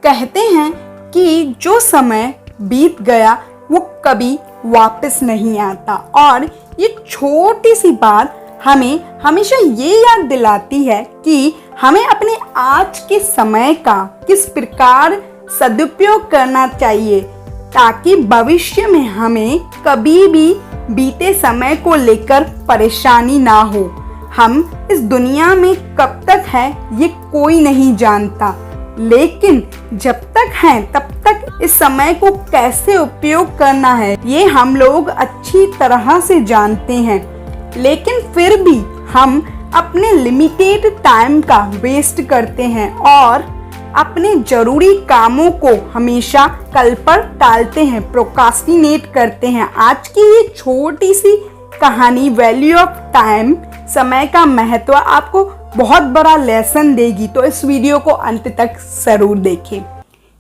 कहते हैं कि जो समय बीत गया वो कभी वापस नहीं आता, और ये छोटी सी बात हमें हमेशा ये याद दिलाती है कि हमें अपने आज के समय का किस प्रकार सदुपयोग करना चाहिए, ताकि भविष्य में हमें कभी भी बीते समय को लेकर परेशानी ना हो। हम इस दुनिया में कब तक हैं ये कोई नहीं जानता, लेकिन जब तक हैं तब तक इस समय को कैसे उपयोग करना है ये हम लोग अच्छी तरह से जानते हैं। लेकिन फिर भी हम अपने लिमिटेड टाइम का वेस्ट करते हैं और अपने जरूरी कामों को हमेशा कल पर टालते हैं, प्रोक्रास्टिनेट करते हैं। आज की ये छोटी सी कहानी वैल्यू ऑफ टाइम, समय का महत्व, आपको बहुत बड़ा लेसन देगी, तो इस वीडियो को अंत तक जरूर देखें।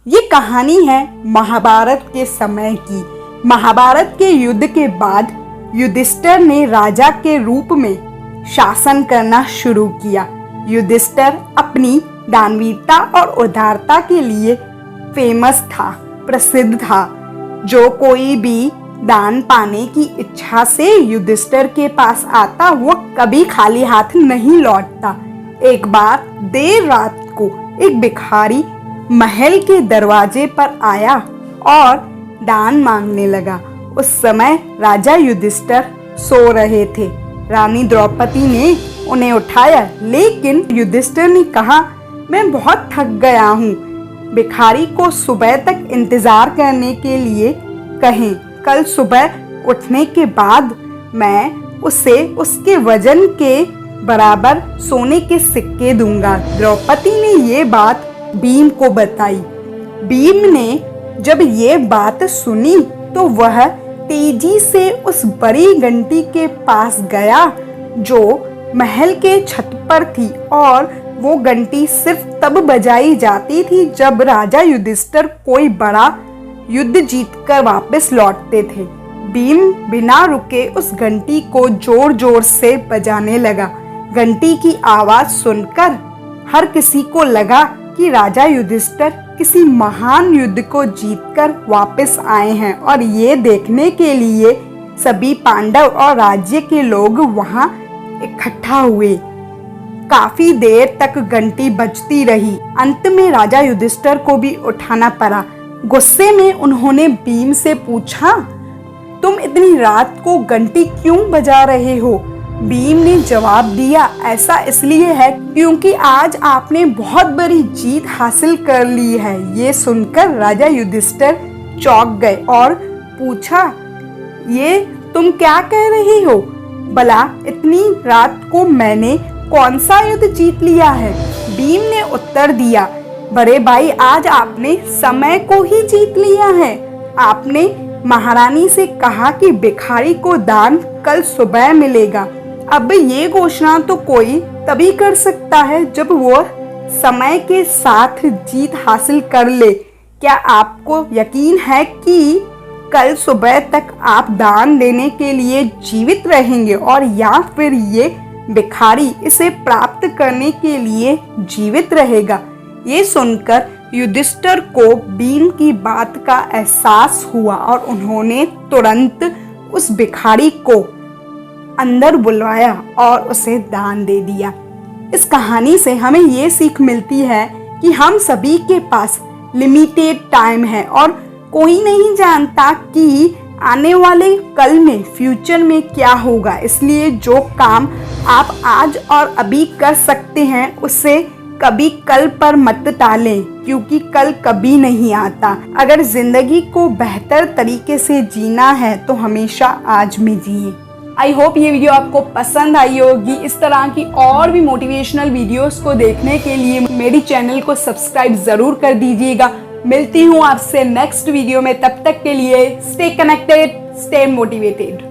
ये कहानी है महाभारत के समय की। महाभारत के युद्ध के बाद युधिष्ठिर ने राजा के रूप में शासन करना शुरू किया। युधिष्ठिर अपनी दानवीरता और उदारता के लिए फेमस था, प्रसिद्ध था। जो कोई भी दान पाने की इच्छा से युधिष्ठिर के पास आता वो कभी खाली हाथ नहीं लौटता। एक बार देर रात को एक भिखारी महल के दरवाजे पर आया और दान मांगने लगा। उस समय राजा युधिष्ठिर सो रहे थे। रानी द्रौपदी ने उन्हें उठाया, लेकिन युधिष्ठिर ने कहा, मैं बहुत थक गया हूँ। भिखारी को सुबह तक इंतजार करने के लिए कहें। कल सुबह उठने के बाद मैं उसे उसके वजन के बराबर सोने के सिक्के दूंगा। द्रौपदी ने ये बात भीम को बताई। भीम ने जब ये बात सुनी तो वह तेजी से उस बड़ी घंटी के पास गया जो महल के छत पर थी, और वो घंटी सिर्फ तब बजाई जाती थी जब राजा युधिष्ठिर कोई बड़ा युद्ध जीतकर वापस लौटते थे। भीम बिना रुके उस घंटी को जोर जोर से बजाने लगा। घंटी की आवाज सुनकर हर किसी को लगा कि राजा युधिष्ठिर किसी महान युद्ध को जीतकर वापस आए हैं, और ये देखने के लिए सभी पांडव और राज्य के लोग वहां इकट्ठा हुए। काफी देर तक घंटी बजती रही। अंत में राजा युधिष्ठिर को भी उठाना पड़ा। गुस्से में उन्होंने भीम से पूछा, तुम इतनी रात को घंटी क्यों बजा रहे हो? भीम ने जवाब दिया, ऐसा इसलिए है क्योंकि आज आपने बहुत बड़ी जीत हासिल कर ली है। ये सुनकर राजा युधिष्ठिर चौंक गए और पूछा, ये तुम क्या कह रही हो? भला इतनी रात को मैंने कौन सा युद्ध जीत लिया है? भीम ने उत्तर दिया, बड़े भाई, आज आपने समय को ही जीत लिया है। आपने महारानी से कहा कि भिखारी को दान कल सुबह मिलेगा। अब ये घोषणा तो कोई तभी कर सकता है जब वो समय के साथ जीत हासिल कर ले। क्या आपको यकीन है कि कल सुबह तक आप दान देने के लिए जीवित रहेंगे, और या फिर ये भिखारी इसे प्राप्त करने के लिए जीवित रहेगा? ये सुनकर युधिष्ठिर को भीम की बात का एहसास हुआ और उन्होंने तुरंत उस भिखारी को अंदर बुलवाया और उसे दान दे दिया। इस कहानी से हमें ये सीख मिलती है कि हम सभी के पास लिमिटेड टाइम है और कोई नहीं जानता कि आने वाले कल में, फ्यूचर में क्या होगा। इसलिए जो काम आप आज और अभी कर सकते हैं उसे कभी कल पर मत टालें, क्योंकि कल कभी नहीं आता। अगर जिंदगी को बेहतर तरीके से जीना है तो हमेशा आज में जिए। आई होप ये वीडियो आपको पसंद आई होगी। इस तरह की और भी मोटिवेशनल वीडियोस को देखने के लिए मेरी चैनल को सब्सक्राइब जरूर कर दीजिएगा। मिलती हूँ आपसे नेक्स्ट वीडियो में, तब तक के लिए स्टे कनेक्टेड, स्टे मोटिवेटेड।